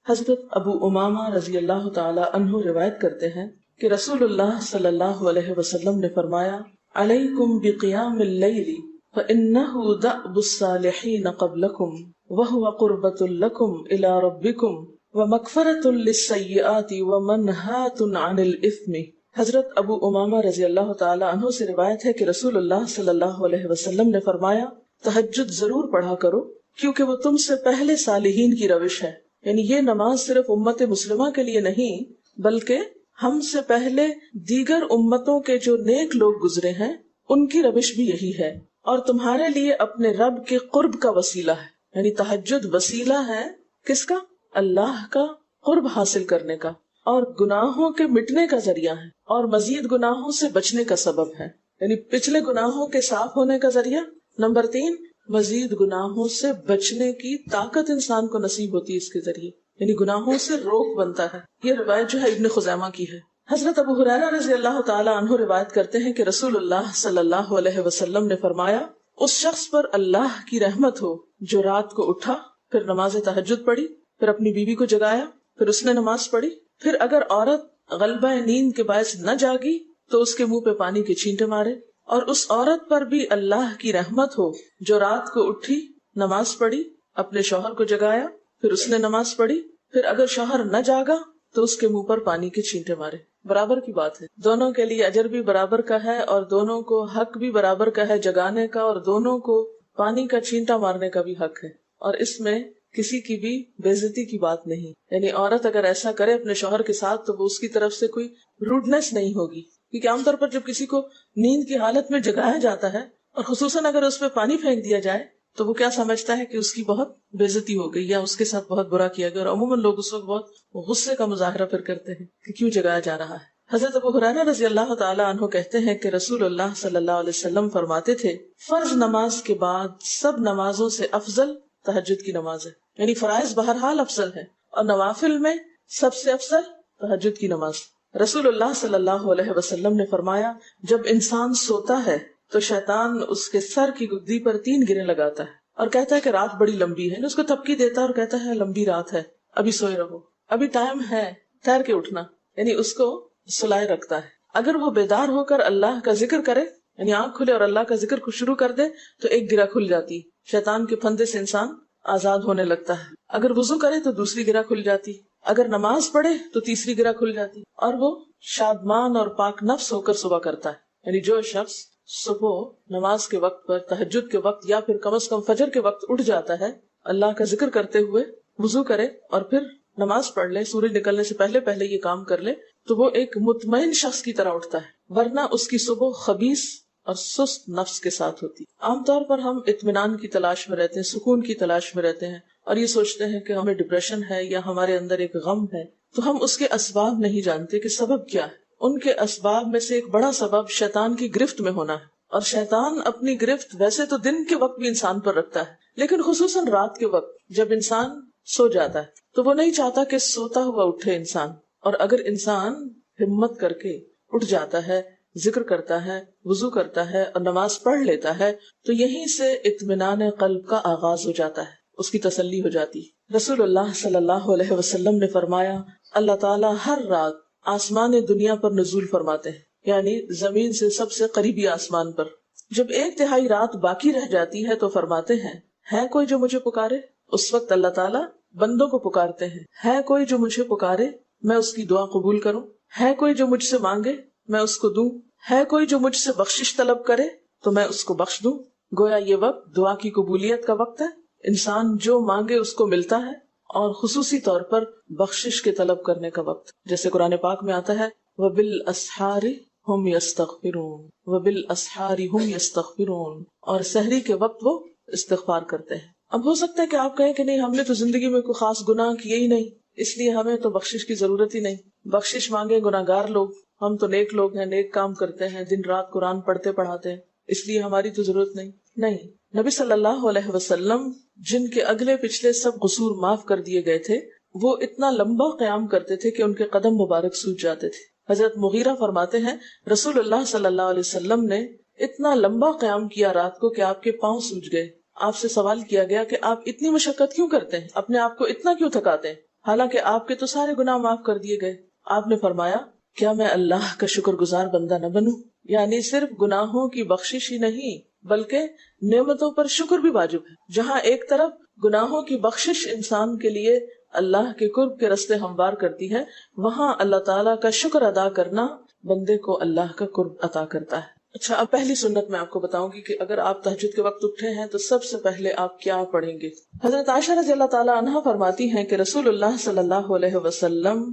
حضرت ابو امامہ رضی اللہ تعالی عنہ روایت کرتے ہیں کہ رسول اللہ صلی اللہ علیہ وسلم نے فرمایا علیکم بقیام اللیل فإنہ دأب الصالحین قبلکم وہو قربۃ لکم الی ربکم ومغفرۃ للسیئات ومنہاۃ عن الاثم۔ حضرت ابو امامہ رضی اللہ تعالی عنہ سے روایت ہے کہ رسول اللہ صلی اللہ علیہ وسلم نے فرمایا تہجد ضرور پڑھا کرو کیونکہ وہ تم سے پہلے صالحین کی روش ہے، یعنی یہ نماز صرف امت مسلمہ کے لیے نہیں بلکہ ہم سے پہلے دیگر امتوں کے جو نیک لوگ گزرے ہیں ان کی روش بھی یہی ہے، اور تمہارے لیے اپنے رب کے قرب کا وسیلہ ہے، یعنی تہجد وسیلہ ہے کس کا؟ اللہ کا قرب حاصل کرنے کا، اور گناہوں کے مٹنے کا ذریعہ ہے، اور مزید گناہوں سے بچنے کا سبب ہے، یعنی پچھلے گناہوں کے صاف ہونے کا ذریعہ۔ نمبر 3، مزید گناہوں سے بچنے کی طاقت انسان کو نصیب ہوتی ہے اس کے ذریعے، یعنی گناہوں سے روک بنتا ہے۔ یہ روایت جو ہے ابن خزیمہ کی ہے۔ حضرت ابو ہریرہ رضی اللہ تعالی عنہ روایت کرتے ہیں کہ رسول اللہ صلی اللہ علیہ وسلم نے فرمایا اس شخص پر اللہ کی رحمت ہو جو رات کو اٹھا، پھر نماز تہجد پڑھی، پھر اپنی بیوی کو جگایا، پھر اس نے نماز پڑھی، پھر اگر عورت غلبہ نیند کے باعث نہ جاگی تو اس کے منہ پہ پانی کے چھینٹے مارے، اور اس عورت پر بھی اللہ کی رحمت ہو جو رات کو اٹھی، نماز پڑھی، اپنے شوہر کو جگایا، پھر اس نے نماز پڑھی، پھر اگر شوہر نہ جاگا تو اس کے منہ پر پانی کے چھینٹے مارے۔ برابر کی بات ہے، دونوں کے لیے اجر بھی برابر کا ہے اور دونوں کو حق بھی برابر کا ہے جگانے کا، اور دونوں کو پانی کا چھینٹا مارنے کا بھی حق ہے، اور اس میں کسی کی بھی بے عزتی کی بات نہیں، یعنی عورت اگر ایسا کرے اپنے شوہر کے ساتھ تو وہ اس کی طرف سے کوئی روڈنس نہیں ہوگی، کیونکہ عام طور پر جب کسی کو نیند کی حالت میں جگایا جاتا ہے اور خصوصاً اگر اس پہ پانی پھینک دیا جائے تو وہ کیا سمجھتا ہے کہ اس کی بہت بے عزتی ہو گئی یا اس کے ساتھ بہت برا کیا گیا، اور عموماً لوگ اس وقت بہت غصے کا مظاہرہ پھر کرتے ہیں کہ کیوں جگایا جا رہا ہے۔ حضرت ابو ہریرہ رضی اللہ تعالی عنہ کہتے ہیں کہ رسول اللہ صلی اللہ علیہ وسلم فرماتے تھے فرض نماز کے بعد سب نمازوں سے افضل تہجد کی نماز ہے، یعنی فرائض بہرحال افضل ہے اور نوافل میں سب سے افضل تہجد کی نماز۔ رسول اللہ صلی اللہ علیہ وسلم نے فرمایا جب انسان سوتا ہے تو شیطان اس کے سر کی گدی پر 3 گریں لگاتا ہے اور کہتا ہے کہ رات بڑی لمبی ہے، اس کو تھپکی دیتا ہے اور کہتا ہے لمبی رات ہے، ابھی سوئے رہو، ابھی ٹائم ہے، ٹھہر کے اٹھنا، یعنی اس کو سلائے رکھتا ہے۔ اگر وہ بیدار ہو کر اللہ کا ذکر کرے، یعنی آنکھ کھلے اور اللہ کا ذکر کو شروع کر دے تو ایک گرہ کھل جاتی، شیطان کے پھندے سے انسان آزاد ہونے لگتا ہے۔ اگر وضو کرے تو دوسری گرہ کھل جاتی، اگر نماز پڑھے تو تیسری گرہ کھل جاتی، اور وہ شادمان اور پاک نفس ہو کر صبح کرتا ہے۔ یعنی جو شخص صبح نماز کے وقت پر، تہجد کے وقت یا پھر کم از کم فجر کے وقت اٹھ جاتا ہے، اللہ کا ذکر کرتے ہوئے وضو کرے اور پھر نماز پڑھ لے، سورج نکلنے سے پہلے پہلے یہ کام کر لے تو وہ ایک مطمئن شخص کی طرح اٹھتا ہے، ورنہ اس کی صبح خبیث اور سست نفس کے ساتھ ہوتی۔ عام طور پر ہم اطمینان کی تلاش میں رہتے ہیں، سکون کی تلاش میں رہتے ہیں اور یہ سوچتے ہیں کہ ہمیں ڈپریشن ہے یا ہمارے اندر ایک غم ہے، تو ہم اس کے اسباب نہیں جانتے کہ سبب کیا ہے۔ ان کے اسباب میں سے ایک بڑا سبب شیطان کی گرفت میں ہونا ہے، اور شیطان اپنی گرفت ویسے تو دن کے وقت بھی انسان پر رکھتا ہے، لیکن خصوصاً رات کے وقت جب انسان سو جاتا ہے تو وہ نہیں چاہتا کہ سوتا ہوا اٹھے انسان، اور اگر انسان ہمت کر کے اٹھ جاتا ہے، ذکر کرتا ہے، وضو کرتا ہے اور نماز پڑھ لیتا ہے تو یہیں سے اطمینان قلب کا آغاز ہو جاتا ہے، اس کی تسلی ہو جاتی۔ رسول اللہ صلی اللہ علیہ وسلم نے فرمایا اللہ تعالیٰ ہر رات آسمان دنیا پر نزول فرماتے ہیں، یعنی زمین سے سب سے قریبی آسمان پر۔ جب 1/3 رات باقی رہ جاتی ہے تو فرماتے ہیں ہے کوئی جو مجھے پکارے؟ اس وقت اللہ تعالیٰ بندوں کو پکارتے ہیں، ہے کوئی جو مجھے پکارے میں اس کی دعا قبول کروں، ہے کوئی جو مجھ سے مانگے میں اس کو دوں، ہے کوئی جو مجھ سے بخشش طلب کرے تو میں اس کو بخش دوں۔ گویا یہ وقت دعا کی قبولیت کا وقت ہے، انسان جو مانگے اس کو ملتا ہے، اور خصوصی طور پر بخشش کے طلب کرنے کا وقت، جیسے قرآن پاک میں آتا ہے وَبِالْأَسْحَارِ هُمْ يَسْتَغْفِرُونَ وَبِالْأَسْحَارِ هُمْ يَسْتَغْفِرُونَ، اور سحری کے وقت وہ استغفار کرتے ہیں۔ اب ہو سکتا ہے کہ آپ کہیں کہ نہیں ہم نے تو زندگی میں کوئی خاص گناہ کیے ہی نہیں، اس لیے ہمیں تو بخشش کی ضرورت ہی نہیں، بخشش مانگے گناہگار لوگ، ہم تو نیک لوگ ہیں، نیک کام کرتے ہیں، دن رات قرآن پڑھتے پڑھاتے ہیں، اس لیے ہماری تو ضرورت نہیں۔ نہیں، نبی صلی اللہ علیہ وسلم جن کے اگلے پچھلے سب قصور معاف کر دیے گئے تھے وہ اتنا لمبا قیام کرتے تھے کہ ان کے قدم مبارک سوج جاتے تھے۔ حضرت مغیرہ فرماتے ہیں رسول اللہ صلی اللہ علیہ وسلم نے اتنا لمبا قیام کیا رات کو کہ آپ کے پاؤں سوج گئے۔ آپ سے سوال کیا گیا کہ آپ اتنی مشقت کیوں کرتے ہیں، اپنے آپ کو اتنا کیوں تھکاتے ہیں؟ حالانکہ آپ کے تو سارے گناہ معاف کر دیے گئے. آپ نے فرمایا کیا میں اللہ کا شکر گزار بندہ نہ بنوں؟ یعنی صرف گناہوں کی بخشش ہی نہیں بلکہ نعمتوں پر شکر بھی واجب ہے. جہاں ایک طرف گناہوں کی بخشش انسان کے لیے اللہ کے قرب کے راستے ہموار کرتی ہے، وہاں اللہ تعالیٰ کا شکر ادا کرنا بندے کو اللہ کا قرب عطا کرتا ہے. اچھا، اب پہلی سنت میں آپ کو بتاؤں گی کہ اگر آپ تہجد کے وقت اٹھے ہیں تو سب سے پہلے آپ کیا پڑھیں گے. حضرت عائشہ رضی اللہ تعالیٰ عنہا فرماتی ہیں کہ رسول اللہ صلی اللہ علیہ وسلم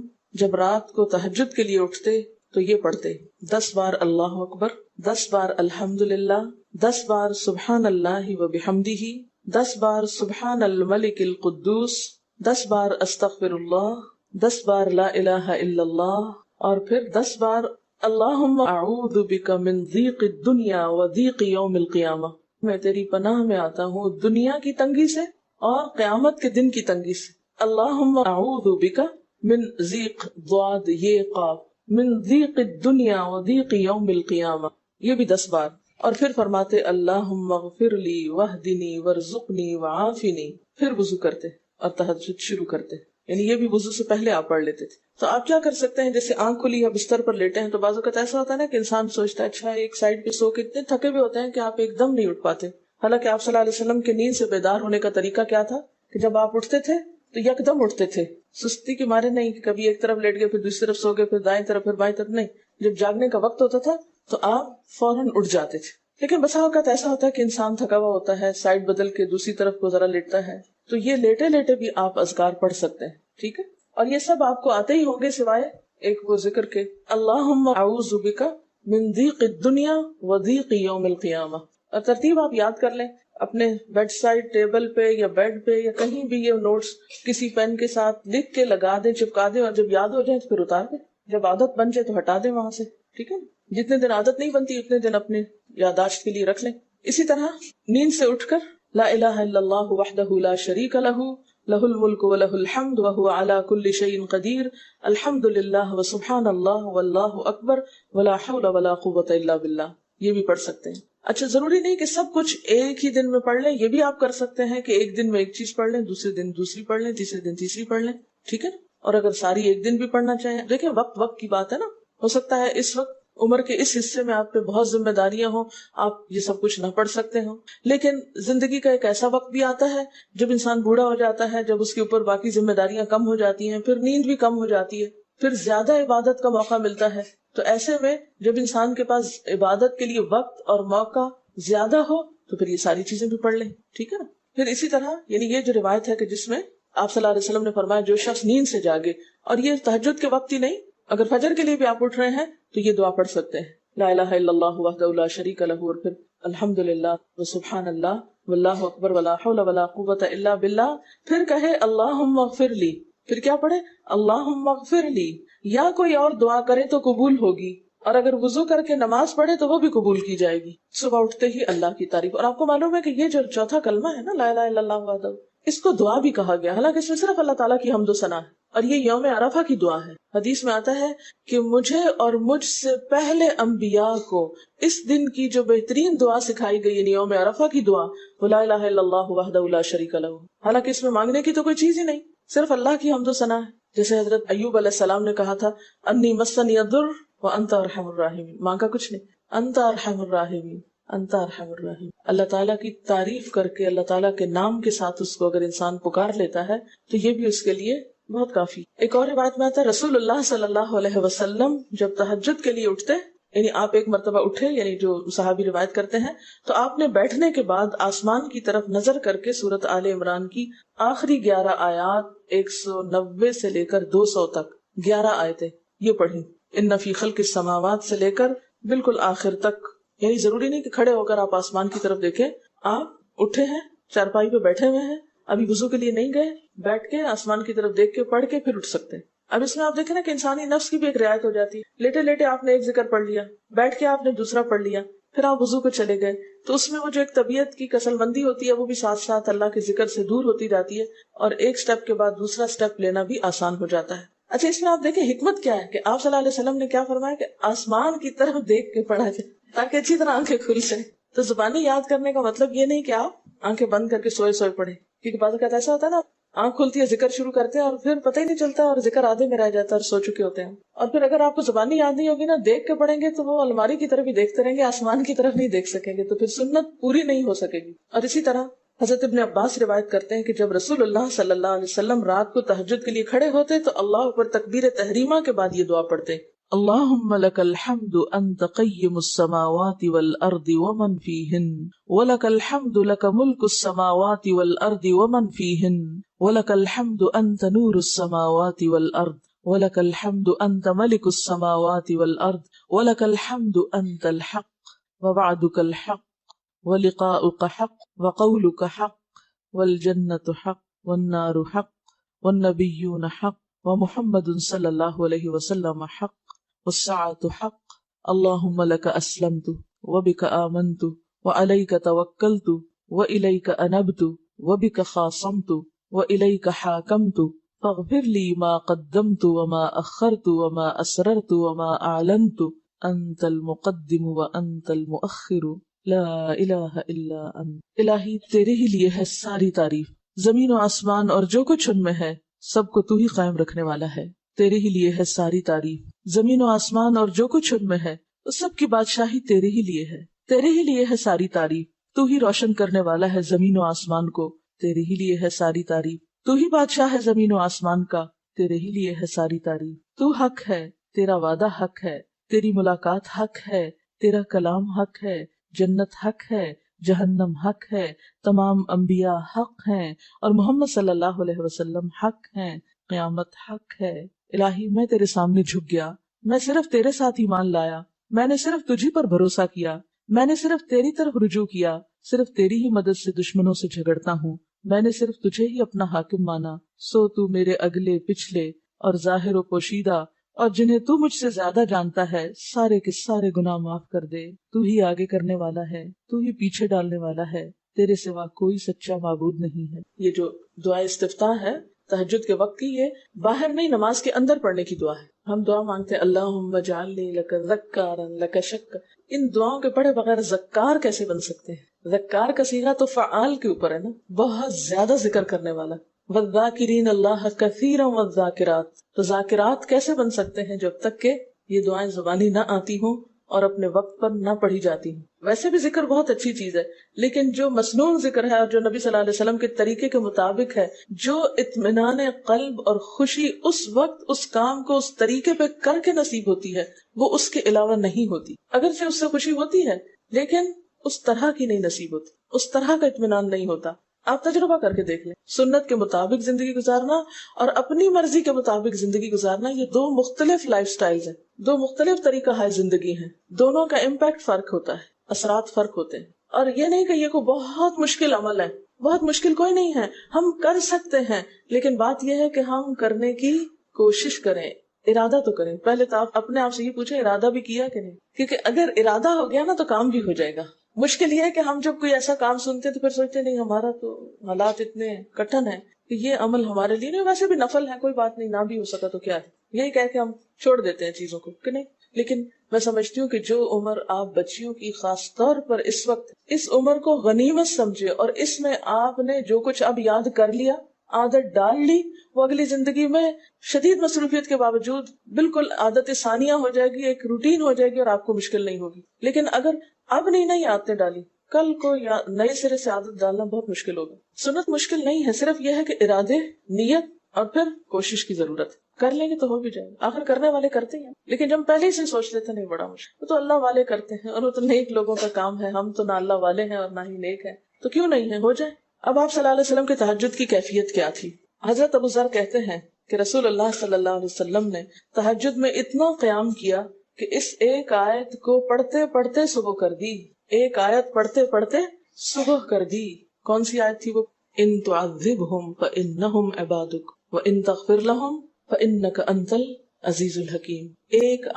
جب رات کو تہجد کے لیے اٹھتے تو یہ پڑھتے 10 بار اللہ اکبر، 10 بار الحمدللہ، 10 بار سبحان اللہ و بحمدہ، 10 بار سبحان الملک القدوس، 10 بار استغفر اللہ، 10 بار لا الہ الا اللہ، اور پھر 10 بار اللہم اعوذ بک من ضیق الدنیا و ضیق یوم القیامہ. میں تیری پناہ میں آتا ہوں دنیا کی تنگی سے اور قیامت کے دن کی تنگی سے. اللہم اعوذ بک من ضیق ضاد یہ قاف من ضیق الدنیا و ضیق یوم القیامہ، یہ بھی 10 بار. اور پھر فرماتے اللہم اغفر لی واہدنی وارزقنی وعافنی، پھر وضو کرتے اور تہجد شروع کرتے. یعنی یہ بھی وضو سے پہلے آپ پڑھ لیتے تھے. تو آپ کیا کر سکتے ہیں، جیسے آنکھ کھلی یا بستر پر لیٹے ہیں تو بعض اوقات ایسا ہوتا ہے نا کہ انسان سوچتا ہے اچھا ایک سائڈ پہ سو کے اتنے تھکے ہوئے ہوتے ہیں کہ آپ ایک دم نہیں اٹھ پاتے. حالانکہ آپ صلی اللہ علیہ وسلم کے نیند سے بیدار ہونے کا طریقہ کیا تھا کہ جب آپ اٹھتے تھے تو یکدم اٹھتے تھے، سستی کے مارے نہیں کہ کبھی ایک طرف لیٹ گئے پھر دوسری طرف سو گئے پھر دائیں طرف پھر بائیں طرف، نہیں. جب جاگنے کا وقت ہوتا تھا تو آپ فوراً اٹھ جاتے تھے. لیکن بسا اوقات ایسا ہوتا ہے کہ انسان تھکا ہوا ہوتا ہے، سائڈ بدل کے دوسری طرف کو ذرا لیٹتا ہے، تو یہ لیٹے لیٹے بھی آپ اذکار پڑھ سکتے ہیں. ٹھیک ہے، اور یہ سب آپ کو آتے ہی ہوں گے سوائے ایک وہ ذکر کے اللہم اعوذ بک من ضیق الدنیا و ضیق یوم القیامہ. اور ترتیب آپ یاد کر لیں اپنے بیڈ سائڈ ٹیبل پہ یا بیڈ پہ یا کہیں بھی، یہ نوٹس کسی پین کے ساتھ لکھ کے لگا دیں، چپکا دیں، اور جب یاد ہو جائے تو پھر اتار دیں. جب عادت بن جائے تو ہٹا دیں وہاں سے. ٹھیک ہے، جتنے دن عادت نہیں بنتی اتنے دن اپنے یادداشت کے لیے رکھ لیں. اسی طرح نیند سے اٹھ کر لا الہ الا اللہ وحدہ لا شریک لہ لہ الملک ولہ الحمد وہو علی کل شیء قدیر الحمد للہ وسبحان اللہ واللہ اکبر ولا حول ولا قوۃ الا باللہ، یہ بھی پڑھ سکتے ہیں. اچھا، ضروری نہیں کہ سب کچھ ایک ہی دن میں پڑھ لیں، یہ بھی آپ کر سکتے ہیں کہ ایک دن میں ایک چیز پڑھ لیں، دوسرے دن دوسری پڑھ لیں، تیسرے دن تیسری پڑھ لیں. ٹھیک ہے، اور اگر ساری ایک دن بھی پڑھنا چاہیں، دیکھیں وقت وقت کی بات ہے نا. ہو سکتا ہے اس وقت عمر کے اس حصے میں آپ پہ بہت ذمہ داریاں ہوں، آپ یہ سب کچھ نہ پڑھ سکتے ہوں، لیکن زندگی کا ایک ایسا وقت بھی آتا ہے جب انسان بوڑھا ہو جاتا ہے، جب اس کے اوپر باقی ذمہ داریاں کم ہو جاتی ہیں، پھر نیند بھی کم ہو جاتی ہے، پھر زیادہ عبادت کا موقع ملتا ہے. تو ایسے میں جب انسان کے پاس عبادت کے لیے وقت اور موقع زیادہ ہو تو پھر یہ ساری چیزیں بھی پڑھ لیں. ٹھیک ہے نا. پھر اسی طرح یعنی یہ جو روایت ہے کہ جس میں آپ صلی اللہ علیہ وسلم نے فرمایا جو شخص نیند سے جاگے، اور یہ تہجد کے وقت ہی نہیں، اگر فجر کے لیے بھی آپ اٹھ رہے ہیں تو یہ دعا پڑھ سکتے ہیں لا الہ الا اللہ وحدہ لا شریک لہ، اور پھر الحمدللہ وسبحان اللہ واللہ اکبر ولا حول ولا قوۃ الا باللہ. پھر کہے اللہم اغفر لی، پھر کیا پڑھے اللہم اغفر لی، یا کوئی اور دعا کرے تو قبول ہوگی، اور اگر وضو کر کے نماز پڑھے تو وہ بھی قبول کی جائے گی. صبح اٹھتے ہی اللہ کی تعریف. اور آپ کو معلوم ہے کہ یہ جو چوتھا کلمہ ہے نا لا الہ الا اللہ وحدہ، اس کو دعا بھی کہا گیا، حالانکہ اس میں صرف اللہ تعالیٰ کی حمد و ثنا ہے، اور یہ یوم عرفہ کی دعا ہے. حدیث میں آتا ہے کہ مجھے اور مجھ سے پہلے انبیاء کو اس دن کی جو بہترین دعا سکھائی گئی یعنی یوم عرفہ کی دعا وہ لا الہ الا اللہ وحدہ لا شریک لہ. حالانکہ اس میں مانگنے کی تو کوئی چیز ہی نہیں، صرف اللہ کی حمد و ثنا ہے. جیسے حضرت ایوب علیہ السلام نے کہا تھا انی مسنی الضر وانت ارحم الراحمین، مانگا کچھ نہیں، انت ارحم الراحمین انت ارحم الراحمین. اللہ تعالیٰ کی تعریف کر کے اللہ تعالیٰ کے نام کے ساتھ اس کو اگر انسان پکار لیتا ہے تو یہ بھی اس کے لیے بہت کافی. ایک اور روایت میں آتا ہے رسول اللہ صلی اللہ علیہ وسلم جب تہجد کے لیے اٹھتے، یعنی آپ ایک مرتبہ اٹھے، یعنی جو صحابی روایت کرتے ہیں، تو آپ نے بیٹھنے کے بعد آسمان کی طرف نظر کر کے سورۃ آل عمران کی آخری 11 آیات 190 سے لے کر 200 تک 11 آیتیں یہ پڑھی. ان فی خلق السماوات سے لے کر بالکل آخر تک. یعنی ضروری نہیں کہ کھڑے ہو کر آپ آسمان کی طرف دیکھیں، آپ اٹھے ہیں، چارپائی پہ بیٹھے ہوئے ہیں، ابھی وضو کے لیے نہیں گئے، بیٹھ کے آسمان کی طرف دیکھ کے پڑھ کے پھر اٹھ سکتے ہیں. اب اس میں آپ دیکھیں نا کہ انسانی نفس کی بھی ایک رعایت ہو جاتی ہے. لیٹے لیٹے آپ نے ایک ذکر پڑھ لیا، بیٹھ کے آپ نے دوسرا پڑھ لیا، پھر آپ وضو کو چلے گئے، تو اس میں وہ جو ایک طبیعت کی کسل بندی ہوتی ہے وہ بھی ساتھ ساتھ اللہ کے ذکر سے دور ہوتی جاتی ہے، اور ایک سٹیپ کے بعد دوسرا سٹیپ لینا بھی آسان ہو جاتا ہے. اچھا، اس میں آپ دیکھیں حکمت کیا ہے کہ آپ صلی اللہ علیہ وسلم نے کیا فرمایا کہ آسمان کی طرف دیکھ کے پڑھا جائے تاکہ اچھی طرح آنکھیں کھل جائیں. تو زبانی یاد کرنے کا مطلب یہ نہیں کہ آپ آنکھیں بند کر کے سوئے سوئے پڑھیں، کیونکہ بعض اوقات ایسا ہوتا ہے نا آنکھ کھلتی ہے ذکر شروع کرتے ہیں اور پھر پتہ ہی نہیں چلتا اور ذکر آدھے میں رہ جاتا ہے اور سو چکے ہوتے ہیں. اور پھر اگر آپ کو زبانی یاد نہیں ہوگی نا، دیکھ کے پڑھیں گے تو وہ الماری کی طرف ہی دیکھتے رہیں گے، آسمان کی طرف نہیں دیکھ سکیں گے، تو پھر سنت پوری نہیں ہو سکے گی. اور اسی طرح حضرت ابن عباس روایت کرتے ہیں کہ جب رسول اللہ صلی اللہ علیہ وسلم رات کو تہجد کے لیے کھڑے ہوتے تو اللہ پر تکبیر تحریمہ کے بعد یہ دعا پڑھتے: اللہم لک الحمد انت قیم السماوات والارض ومن فیہن ولک الحمد لک ملک السماوات والارض ومن فیہن ولک الحمد انت نور السماوات والارض ولک الحمد انت ملک السماوات والارض ولک الحمد انت الحق ووعدک الحق ولقاؤک حق وقولک حق والجنة حق والنار حق والنبیون حق ومحمد صلی اللہ علیہ وسلم حق والساعة حق اللہم لک اسلمت وبک آمنت وعلیک توکلت وإلیک انبت وبک خاصمت وإلیک حاکمت فاغفر لی ما قدمت وما اخرت وما اسررت وما اعلنت انت المقدم وانت المؤخر لا الہ الا انت. الہی تیرے ہی لیے ہے ساری تعریف، زمین و آسمان اور جو کچھ ان میں ہے سب کو تو ہی قائم رکھنے والا ہے. تیرے ہی لیے ہے ساری تعریف، زمین و آسمان اور جو کچھ ان میں ہے تو سب کی بادشاہی تیرے ہی لیے ہے. تیرے ہی لیے ہے ساری تعریف، تو ہی روشن کرنے والا ہے زمین و آسمان کو. تیرے ہی لیے ہے ساری تعریف، تو ہی بادشاہ ہے زمین و آسمان کا. تیرے ہی لیے ہے ساری تعریف. تو حق ہے، تیرا وعدہ حق ہے، تیری ملاقات حق ہے، تیرا کلام حق ہے، جنت حق ہے، جہنم حق ہے، تمام انبیاء حق ہیں اور محمد صلی اللہ علیہ وسلم حق ہیں، قیامت حق ہے. الہی میں تیرے سامنے جھک گیا، میں صرف تیرے ساتھ ایمان لایا، میں نے صرف تجھی پر بھروسہ کیا، میں نے صرف تیری طرف رجوع کیا، صرف تیری ہی مدد سے دشمنوں سے جھگڑتا ہوں، میں نے صرف تجھے ہی اپنا حاکم مانا. سو تو میرے اگلے پچھلے اور ظاہر و پوشیدہ اور جنہیں تو مجھ سے زیادہ جانتا ہے سارے کے سارے گناہ معاف کر دے. تو ہی آگے کرنے والا ہے، تو ہی پیچھے ڈالنے والا ہے، تیرے سوا کوئی سچا معبود نہیں ہے. یہ جو دعا استفتاح ہے تہجد کے وقت کی، یہ باہر نہیں نماز کے اندر پڑھنے کی دعا ہے. ہم دعا مانگتے ہیں اللہم اجعلنی لک ذکارا لک شکارا. ان دعاؤں کے پڑھے بغیر ذکار کیسے بن سکتے ہیں؟ ذکار کا صیغہ تو فعال کے اوپر ہے نا، بہت زیادہ ذکر کرنے والا. والذاکرین اللہ کثیرا والذاکرات. تو ذاکرات کیسے بن سکتے ہیں جب تک کہ یہ دعائیں زبانی نہ آتی ہوں اور اپنے وقت پر نہ پڑھی جاتی ہوں. ویسے بھی ذکر بہت اچھی چیز ہے، لیکن جو مسنون ذکر ہے اور جو نبی صلی اللہ علیہ وسلم کے طریقے کے مطابق ہے، جو اطمینان قلب اور خوشی اس وقت اس کام کو اس طریقے پہ کر کے نصیب ہوتی ہے، وہ اس کے علاوہ نہیں ہوتی. اگرچہ اس سے خوشی ہوتی ہے لیکن اس طرح کی نہیں نصیب ہوتی، اس طرح کا اطمینان نہیں ہوتا. آپ تجربہ کر کے دیکھ لیں، سنت کے مطابق زندگی گزارنا اور اپنی مرضی کے مطابق زندگی گزارنا، یہ دو مختلف لائف سٹائلز ہیں، دو مختلف طریقہ ہے زندگی ہیں. دونوں کا امپیکٹ فرق ہوتا ہے، اثرات فرق ہوتے ہیں. اور یہ نہیں کہ یہ کوئی بہت مشکل عمل ہے، بہت مشکل کوئی نہیں ہے، ہم کر سکتے ہیں. لیکن بات یہ ہے کہ ہم کرنے کی کوشش کریں، ارادہ تو کریں. پہلے تو آپ اپنے آپ سے یہ پوچھیں ارادہ بھی کیا کہ نہیں، کیونکہ اگر ارادہ ہو گیا نا تو کام بھی ہو جائے گا. مشکل یہ ہے کہ ہم جب کوئی ایسا کام سنتے تو پھر سوچتے نہیں ہمارا تو حالات اتنے کٹھن ہیں کہ یہ عمل ہمارے لیے نہیں، ویسے بھی نفل ہے، کوئی بات نہیں، نہ بھی ہو سکا تو کیا ہے، یہی کہہ کے ہم چھوڑ دیتے ہیں چیزوں کو کہ نہیں. لیکن میں سمجھتی ہوں کہ جو عمر آپ بچیوں کی خاص طور پر اس وقت اس عمر کو غنیمت سمجھے اور اس میں آپ نے جو کچھ اب یاد کر لیا، عادت ڈال لی، وہ اگلی زندگی میں شدید مصروفیت کے باوجود بالکل عادت ثانیہ ہو جائے گی، ایک روٹین ہو جائے گی اور آپ کو مشکل نہیں ہوگی. لیکن اگر اب نہیں عادتیں ڈالی، کل کو نئے سرے سے عادت ڈالنا بہت مشکل ہوگا. سنت مشکل نہیں ہے، صرف یہ ہے کہ ارادے، نیت اور پھر کوشش کی ضرورت ہے. کر لیں گے تو ہو بھی جائے گا، آخر کرنے والے کرتے ہیں. لیکن جب پہلے ہی سے سوچ لیتے نہیں بڑا مشکل، وہ تو اللہ والے کرتے ہیں اور وہ تو نیک لوگوں کا کام ہے، ہم تو نہ اللہ والے ہیں اور نہ ہی نیک ہیں، تو کیوں نہیں ہے، ہو جائے. اب آپ صلی اللہ علیہ وسلم کے تہجد کی کیفیت کیا تھی؟ حضرت ابو ذر کہتے ہیں کہ رسول اللہ صلی اللہ علیہ وسلم نے تہجد میں اتنا قیام کیا کہ اس ایک آیت کو پڑھتے پڑھتے صبح کر دی. ایک آیت پڑھتے پڑھتے صبح کر دی. کون سی آیت تھی وہ؟ ان تعذبہم فانہم عبادک وان تغفر لہم فانک انت العزیز الحکیم. ایک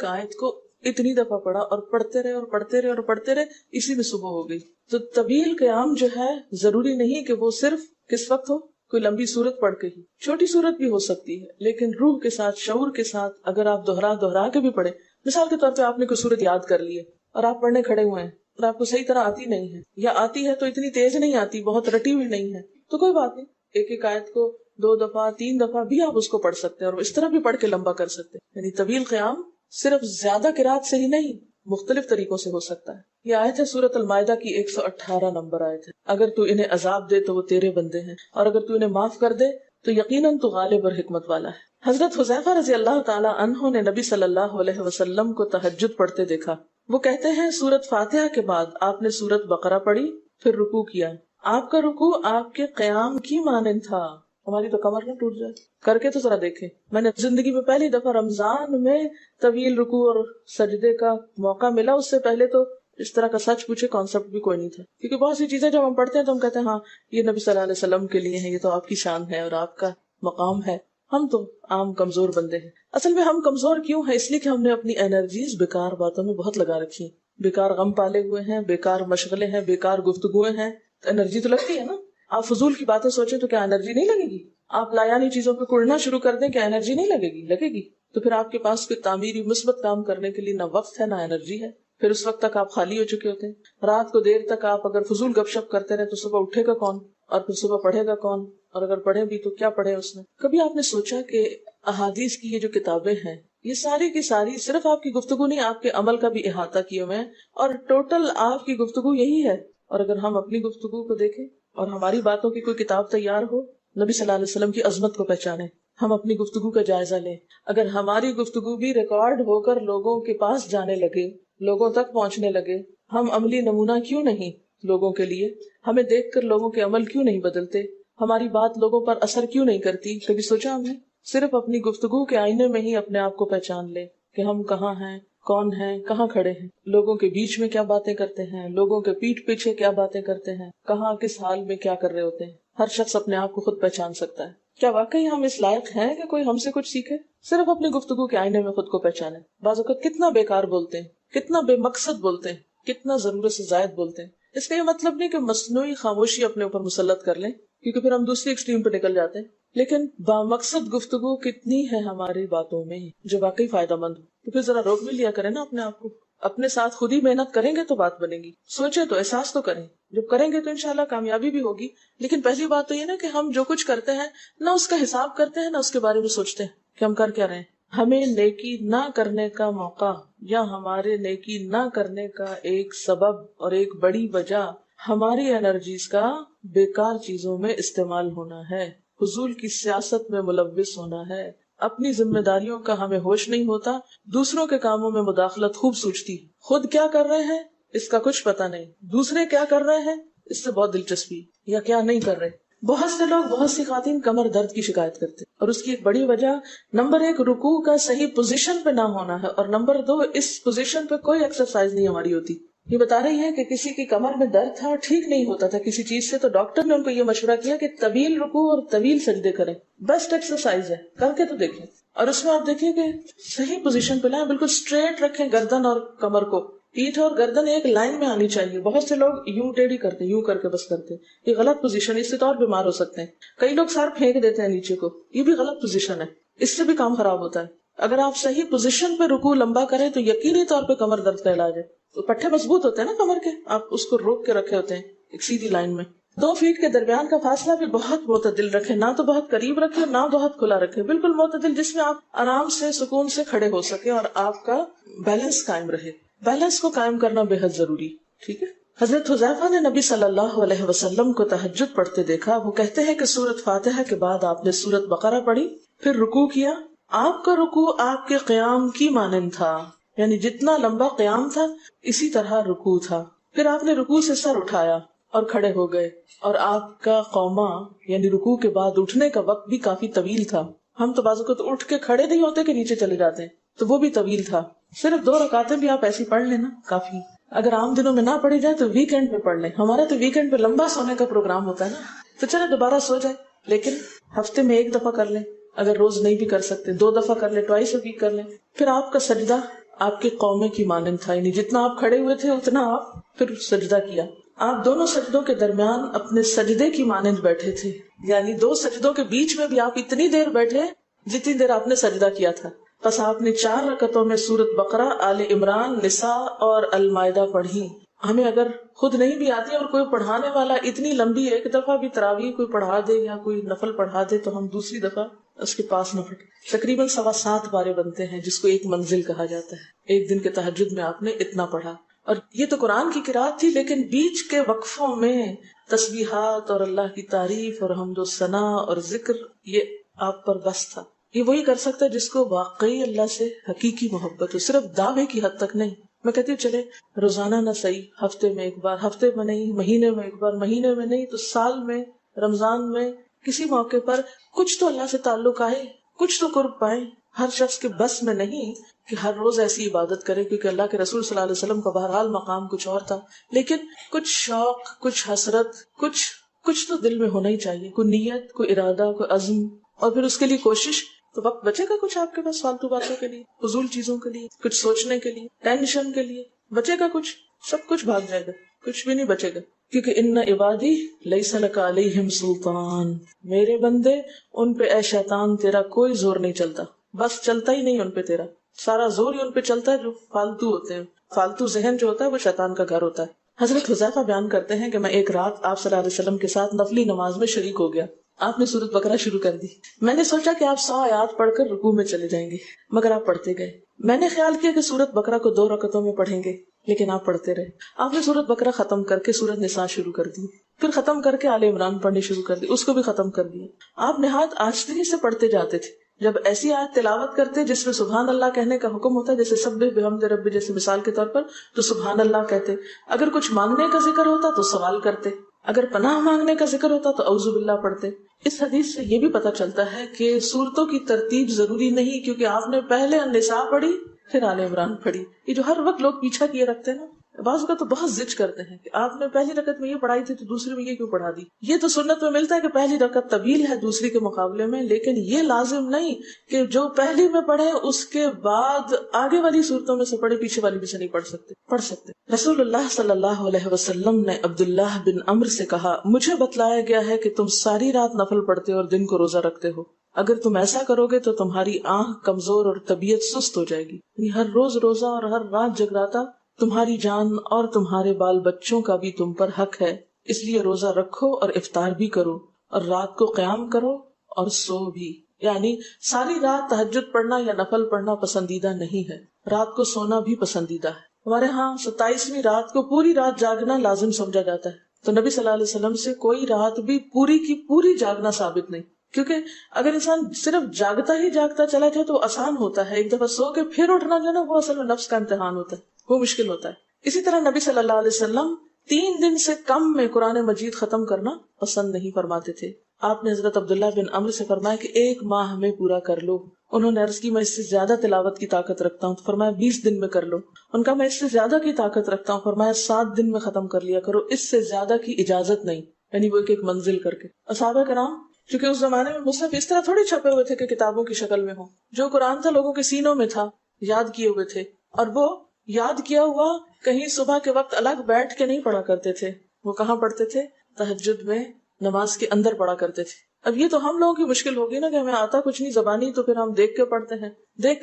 آیت کو اتنی دفعہ پڑھا اور پڑھتے رہے اور پڑھتے رہے اور پڑھتے رہے، اسی میں صبح ہو گئی. تو طویل قیام جو ہے ضروری نہیں کہ وہ صرف کس وقت ہو، کوئی لمبی صورت پڑھ کے ہی، چھوٹی صورت بھی ہو سکتی ہے لیکن روح کے ساتھ، شعور کے ساتھ اگر آپ دوہرا کے بھی پڑھیں. مثال کے طور پہ آپ نے کوئی صورت یاد کر لی ہے اور آپ پڑھنے کھڑے ہوئے ہیں اور آپ کو صحیح طرح آتی نہیں ہے، یا آتی ہے تو اتنی تیز نہیں آتی، بہت رٹی ہوئی نہیں ہے، تو کوئی بات نہیں، ایک ایک آیت کو 2 دفعہ 3 دفعہ بھی آپ اس کو پڑھ سکتے ہیں، اور اس طرح بھی پڑھ کے لمبا کر سکتے ہیں. یعنی طویل قیام صرف زیادہ قرات سے ہی نہیں، مختلف طریقوں سے ہو سکتا ہے. یہ آیت ہے سورۃ المائدہ کی 118 نمبر آیت ہے. اگر تو انہیں عذاب دے تو وہ تیرے بندے ہیں، اور اگر تو انہیں معاف کر دے تو یقیناً تو غالب اور حکمت والا ہے. حضرت حذیفہ رضی اللہ تعالی عنہ نے نبی صلی اللہ علیہ وسلم کو تہجد پڑھتے دیکھا. وہ کہتے ہیں سورۃ فاتحہ کے بعد آپ نے سورۃ بقرہ پڑھی، پھر رکوع کیا. آپ کا رکوع آپ کے قیام کی مانند تھا. ہماری تو کمر نہ ٹوٹ جائے. کر کے تو ذرا دیکھیں. میں نے زندگی میں پہلی دفعہ رمضان میں طویل رکوع اور سجدے کا موقع ملا. اس سے پہلے تو اس طرح کا سچ پوچھے کانسیپٹ بھی کوئی نہیں تھا، کیونکہ بہت سی چیزیں جب ہم پڑھتے ہیں تو ہم کہتے ہیں ہاں یہ نبی صلی اللہ علیہ وسلم کے لیے ہے، یہ تو آپ کی شان ہے اور آپ کا مقام ہے. ہم تو عام کمزور بندے ہیں. اصل میں ہم کمزور کیوں ہیں؟ اس لیے کہ ہم نے اپنی انرجیز بیکار باتوں میں بہت لگا رکھی ہیں. بیکار غم پالے ہوئے ہیں، بیکار مشغلے ہیں، بیکار گفتگویں ہیں. انرجی تو لگتی ہے نا. آپ فضول کی باتیں سوچیں تو کیا انرجی نہیں لگے گی؟ آپ لایانی چیزوں پہ کڑنا شروع کر دیں، کیا انرجی نہیں لگے گی؟ لگے گی. تو پھر آپ کے پاس کوئی تعمیری مثبت کام کرنے کے لیے نہ وقت ہے نہ انرجی ہے. پھر اس وقت تک آپ خالی ہو چکے ہوتے ہیں. رات کو دیر تک آپ اگر فضول گپ شپ کرتے رہے تو صبح اٹھے گا کون؟ اور پھر صبح پڑھے گا کون؟ اور اگر پڑھے بھی تو کیا پڑھے اس نے؟ کبھی آپ نے سوچا کہ احادیث کی یہ جو کتابیں ہیں یہ ساری کی ساری صرف آپ کی گفتگو نہیں، آپ کے عمل کا بھی احاطہ کیے ہوئے ہیں، اور ٹوٹل آپ کی گفتگو یہی ہے. اور اگر ہم اپنی گفتگو کو دیکھیں اور ہماری باتوں کی کوئی کتاب تیار ہو، نبی صلی اللہ علیہ وسلم کی عظمت کو پہچانے، ہم اپنی گفتگو کا جائزہ لیں. اگر ہماری گفتگو بھی ریکارڈ ہو کر لوگوں کے پاس جانے لگے، لوگوں تک پہنچنے لگے، ہم عملی نمونہ کیوں نہیں لوگوں کے لیے؟ ہمیں دیکھ کر لوگوں کے عمل کیوں نہیں بدلتے؟ ہماری بات لوگوں پر اثر کیوں نہیں کرتی؟ کبھی سوچا ہم نے؟ صرف اپنی گفتگو کے آئینے میں ہی اپنے آپ کو پہچان لے کہ ہم کہاں ہیں، کون ہیں، کہاں کھڑے ہیں، لوگوں کے بیچ میں کیا باتیں کرتے ہیں، لوگوں کے پیٹھ پیچھے کیا باتیں کرتے ہیں، کہاں کس حال میں کیا کر رہے ہوتے ہیں. ہر شخص اپنے آپ کو خود پہچان سکتا ہے. کیا واقعی ہم اس لائق ہیں کہ کوئی ہم سے کچھ سیکھے؟ صرف اپنی گفتگو کے آئینے میں خود کو پہچانے. بعض اوقات کتنا بیکار بولتے ہیں، کتنا بے مقصد بولتے ہیں، کتنا ضرورت سے زائد بولتے ہیں. اس کا یہ مطلب نہیں کہ مصنوعی خاموشی اپنے اوپر مسلط کر لیں، کیونکہ پھر ہم دوسری ایکسٹریم پہ نکل جاتے ہیں. لیکن بامقصد گفتگو کتنی ہے ہماری باتوں میں جو واقعی فائدہ مند ہو، تو پھر ذرا روک بھی لیا کریں نا اپنے آپ کو. اپنے ساتھ خود ہی محنت کریں گے تو بات بنے گی. سوچے تو احساس تو کریں. جب کریں گے تو انشاءاللہ کامیابی بھی ہوگی. لیکن پہلی بات تو یہ نا کہ ہم جو کچھ کرتے ہیں نہ اس کا حساب کرتے ہیں، نہ اس کے بارے میں سوچتے ہیں کہ ہم کر کیا رہے ہیں. ہمیں نیکی نہ کرنے کا موقع یا ہمارے نیکی نہ کرنے کا ایک سبب اور ایک بڑی وجہ ہماری انرجیز کا بیکار چیزوں میں استعمال ہونا ہے، فضول کی سیاست میں ملوث ہونا ہے. اپنی ذمہ داریوں کا ہمیں ہوش نہیں ہوتا، دوسروں کے کاموں میں مداخلت خوب سوچتی. خود کیا کر رہے ہیں اس کا کچھ پتہ نہیں، دوسرے کیا کر رہے ہیں اس سے بہت دلچسپی، یا کیا نہیں کر رہے. بہت سے لوگ، بہت سی خواتین کمر درد کی شکایت کرتے ہیں، اور اس کی ایک بڑی وجہ نمبر 1 رکوع کا صحیح پوزیشن پہ نہ ہونا ہے، اور نمبر 2 اس پوزیشن پہ کوئی ایکسرسائز نہیں ہماری ہوتی. یہ بتا رہی ہے کہ کسی کی کمر میں درد تھا، ٹھیک نہیں ہوتا تھا کسی چیز سے، تو ڈاکٹر نے ان کو یہ مشورہ کیا کہ طویل رکوع اور طویل سجدے کریں. بیسٹ ایکسرسائز ہے، کر کے تو دیکھیں. اور اس میں آپ دیکھیں کہ صحیح پوزیشن پہ لائیں، بالکل اسٹریٹ رکھیں گردن اور کمر کو. پیٹھ اور گردن ایک لائن میں آنی چاہیے. بہت سے لوگ یوں ٹیڑھی کرتے ہیں، یوں کر کے بس کرتے ہیں. یہ غلط پوزیشن ہے، اس سے تو اور بیمار ہو سکتے ہیں. کئی لوگ سر پھینک دیتے ہیں نیچے کو، یہ بھی غلط پوزیشن ہے، اس سے بھی کام خراب ہوتا ہے. اگر آپ صحیح پوزیشن پہ رکوع لمبا کریں تو یقینی طور پہ کمر درد کا علاج ہے. تو پٹھے مضبوط ہوتے ہیں نا کمر کے، آپ اس کو روک کے رکھے ہوتے ہیں ایک سیدھی لائن میں. 2 فیٹ کے درمیان کا فاصلہ بھی بہت معتدل رکھے، نہ تو بہت قریب رکھے نہ بہت کھلا رکھے، بالکل معتدل، جس میں آپ آرام سے سکون سے کھڑے ہو سکے اور آپ کا بیلنس قائم رہے. بیلنس کو قائم کرنا بے حد ضروری. ٹھیک ہے. حضرت حذیفہ نے نبی صلی اللہ علیہ وسلم کو تہجد پڑھتے دیکھا. وہ کہتے ہیں کہ سورۃ فاتحہ کے بعد آپ نے سورۃ بقرہ پڑھی، پھر رکوع کیا. آپ کا رکوع آپ کے قیام کی مانند تھا، یعنی جتنا لمبا قیام تھا اسی طرح رکوع تھا. پھر آپ نے رکوع سے سر اٹھایا اور کھڑے ہو گئے، اور آپ کا قوما یعنی رکوع کے بعد اٹھنے کا وقت بھی کافی طویل تھا. ہم تو بعض اوقات اٹھ کے کھڑے نہیں ہوتے کہ نیچے چلے جاتے ہیں، تو وہ بھی طویل تھا. صرف 2 رکعتیں بھی آپ ایسی پڑھ لینا کافی. اگر عام دنوں میں نہ پڑھی جائے تو ویکینڈ پہ پڑھ لیں. ہمارا تو ویکینڈ پہ لمبا سونے کا پروگرام ہوتا ہے نا، تو چلے دوبارہ سو جائے، لیکن ہفتے میں 1 دفعہ کر لیں. اگر روز نہیں بھی کر سکتے 2 دفعہ کر لیں، ٹوائس اے ویک کر لیں. پھر آپ کا سجدہ آپ کے قومے کی مانند تھا، یعنی جتنا آپ کھڑے ہوئے تھے اتنا آپ پھر سجدہ کیا. آپ دونوں سجدوں کے درمیان اپنے سجدے کی مانند بیٹھے تھے، یعنی 2 سجدوں کے بیچ میں بھی آپ اتنی دیر بیٹھے جتنی دیر آپ نے سجدہ کیا تھا. بس آپ نے 4 رکعتوں میں سورۃ بقرہ، آل عمران، نساء اور المائدہ پڑھی. ہمیں اگر خود نہیں بھی آتی اور کوئی پڑھانے والا اتنی لمبی ایک دفعہ بھی تراویح کوئی پڑھا دے یا کوئی نفل پڑھا دے تو ہم دوسری دفعہ اس کے پاس نہ پڑھیں. تقریباً 7.25 بارے بنتے ہیں جس کو ایک منزل کہا جاتا ہے. ایک دن کے تہجد میں آپ نے اتنا پڑھا. اور یہ تو قرآن کی قرات تھی، لیکن بیچ کے وقفوں میں تسبیحات اور اللہ کی تعریف اور حمد و ثنا اور ذکر، یہ آپ پر بس تھا. یہ وہی کر سکتا ہے جس کو واقعی اللہ سے حقیقی محبت ہو، صرف دعوے کی حد تک نہیں. میں کہتی ہوں چلے روزانہ نہ صحیح، ہفتے میں ایک بار، ہفتے میں نہیں، مہینے میں ایک بار، مہینے میں نہیں تو سال میں، رمضان میں، کسی موقع پر کچھ تو اللہ سے تعلق آئے، کچھ تو قرب پائیں. ہر شخص کے بس میں نہیں کہ ہر روز ایسی عبادت کرے، کیونکہ اللہ کے رسول صلی اللہ علیہ وسلم کا بہرحال مقام کچھ اور تھا. لیکن کچھ شوق، کچھ حسرت، کچھ تو دل میں ہونا ہی چاہیے، کوئی نیت، کوئی ارادہ، کوئی عزم، اور پھر اس کے لیے کوشش. تو وقت بچے گا کچھ آپ کے پاس فالتو باتوں کے لیے، فضول چیزوں کے لیے، کچھ سوچنے کے لیے، ٹینشن کے لیے بچے گا کچھ؟ سب کچھ بھاگ جائے گا، کچھ بھی نہیں بچے گا. کیونکہ ان عبادی لیس لک علیہم سلطان، میرے بندے ان پہ اے شیطان تیرا کوئی زور نہیں چلتا. بس چلتا ہی نہیں ان پہ تیرا، سارا زور ہی ان پہ چلتا ہے جو فالتو ہوتے ہیں. فالتو ذہن جو ہوتا ہے وہ شیطان کا گھر ہوتا ہے. حضرت حذیفہ بیان کرتے ہیں کہ میں ایک رات آپ صلی اللہ علیہ وسلم کے ساتھ نفلی نماز میں شریک ہو گیا. آپ نے سورۃ بقرہ شروع کر دی. میں نے سوچا کہ آپ 100 آیات پڑھ کر رکوع میں چلے جائیں گے، مگر آپ پڑھتے گئے. میں نے خیال کیا کہ سورۃ بقرہ کو 2 رکعتوں میں پڑھیں گے، لیکن آپ پڑھتے رہے. آپ نے سورۃ بقرہ ختم کر کے سورۃ نساء شروع کر دی، پھر ختم کر کے آل عمران پڑھنی شروع کر دی، اس کو بھی ختم کر دیا. آپ نہایت آہستگی سے پڑھتے جاتے تھے. جب ایسی آیت تلاوت کرتے جس میں سبحان اللہ کہنے کا حکم ہوتا ہے، جیسے سبح بحمد ربی جیسے مثال کے طور پر، تو سبحان اللہ کہتے. اگر کچھ مانگنے کا ذکر ہوتا تو سوال کرتے، اگر پناہ مانگنے کا ذکر ہوتا تو اعوذ باللہ پڑھتے. اس حدیث سے یہ بھی پتہ چلتا ہے کہ سورتوں کی ترتیب ضروری نہیں، کیونکہ آپ نے پہلے النساء پڑھی پھر آل عمران پڑھی. یہ جو ہر وقت لوگ پیچھا کیے رکھتے ہیں نا، بعض کا تو بہت ضد کرتے ہیں کہ آپ نے پہلی رکعت میں یہ پڑھائی تھی تو دوسری میں یہ کیوں پڑھا دی. یہ تو سنت میں ملتا ہے کہ پہلی رکعت طویل ہے دوسری کے مقابلے میں، لیکن یہ لازم نہیں کہ جو پہلی میں پڑھے اس کے بعد آگے والی صورتوں میں سے پڑھے، پیچھے والی بھی سے نہیں پڑھ سکتے. رسول اللہ صلی اللہ علیہ وسلم نے عبداللہ بن عمرو سے کہا، مجھے بتلایا گیا ہے کہ تم ساری رات نفل پڑھتے اور دن کو روزہ رکھتے ہو. اگر تم ایسا کرو گے تو تمہاری آنکھ کمزور اور طبیعت سست ہو جائے گی. یعنی ہر روز روزہ اور ہر رات جگراتا، تمہاری جان اور تمہارے بال بچوں کا بھی تم پر حق ہے. اس لیے روزہ رکھو اور افطار بھی کرو، اور رات کو قیام کرو اور سو بھی. یعنی ساری رات تہجد پڑھنا یا نفل پڑھنا پسندیدہ نہیں ہے، رات کو سونا بھی پسندیدہ ہے. ہمارے ہاں 27ویں رات کو پوری رات جاگنا لازم سمجھا جاتا ہے، تو نبی صلی اللہ علیہ وسلم سے کوئی رات بھی پوری کی پوری جاگنا ثابت نہیں. کیونکہ اگر انسان صرف جاگتا ہی جاگتا چلا جائے تو آسان ہوتا ہے، ایک دفعہ سو کے پھر اٹھنا جو ہے نا، وہ اصل میں نفس کا امتحان ہوتا ہے، وہ مشکل ہوتا ہے. اسی طرح نبی صلی اللہ علیہ وسلم 3 دن سے کم میں قرآن مجید ختم کرنا پسند نہیں فرماتے تھے. آپ نے حضرت عبداللہ بن عمرو سے فرمایا کہ 1 ماہ میں پورا کر لو. انہوں نے عرض کی میں اس سے زیادہ تلاوت کی طاقت رکھتا ہوں، تو فرمایا 20 دن میں کر لو. ان کا میں اس سے زیادہ کی طاقت رکھتا ہوں، فرمایا 7 دن میں ختم کر لیا کرو، اس سے زیادہ کی اجازت نہیں. یعنی وہ ایک منزل کر کے. صحابہ کرام چونکہ اس زمانے میں مصحف اس طرح تھوڑی چھپے ہوئے تھے کہ کتابوں کی شکل میں ہوں، جو قرآن تھا لوگوں کے سینوں میں تھا، یاد کیے ہوئے تھے، اور وہ یاد کیا ہوا کہیں صبح کے وقت الگ بیٹھ کے نہیں پڑھا کرتے تھے. وہ کہاں پڑھتے تھے؟ تہجد میں نماز کے اندر پڑھا کرتے تھے. اب یہ تو ہم لوگوں کی مشکل ہوگی نا کہ ہمیں آتا کچھ نہیں زبانی، تو پھر ہم دیکھ کے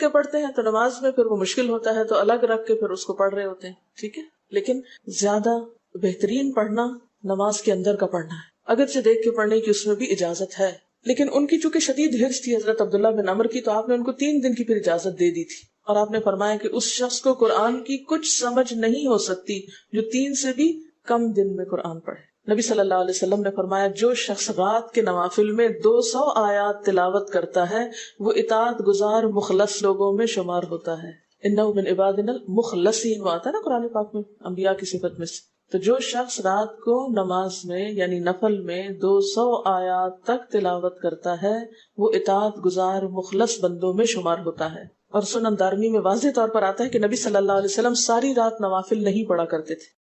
پڑھتے ہیں تو نماز میں پھر وہ مشکل ہوتا ہے تو الگ رکھ کے پھر اس کو پڑھ رہے ہوتے ہیں. ٹھیک ہے، لیکن زیادہ بہترین پڑھنا نماز کے اندر کا پڑھنا ہے، اگرچہ دیکھ کے پڑھنے کی اس میں بھی اجازت ہے. لیکن ان کی چونکہ شدید حرص تھی حضرت عبداللہ بن عمرو کی، تو آپ نے ان کو 3 دن کی پھر اجازت دے دی تھی، اور آپ نے فرمایا کہ اس شخص کو قرآن کی کچھ سمجھ نہیں ہو سکتی جو 3 سے بھی کم دن میں قرآن پڑھے. نبی صلی اللہ علیہ وسلم نے فرمایا، جو شخص رات کے نوافل میں 200 آیات تلاوت کرتا ہے وہ اطاعت گزار مخلص لوگوں میں شمار ہوتا ہے. انہ من عبادنا المخلصین، وہ آتا ہے نا قرآن پاک میں انبیاء کی صفت میں سے. تو جو شخص رات کو نماز میں یعنی نفل میں 200 آیات تک تلاوت کرتا ہے وہ اطاعت گزار مخلص بندوں میں شمار ہوتا ہے. اور سنن دارمی میں واضح طور پر آتا ہے کہ نبی صلی اللہ علیہ وسلم ساری رات نوافل نہیں پڑھا کرتے تھے.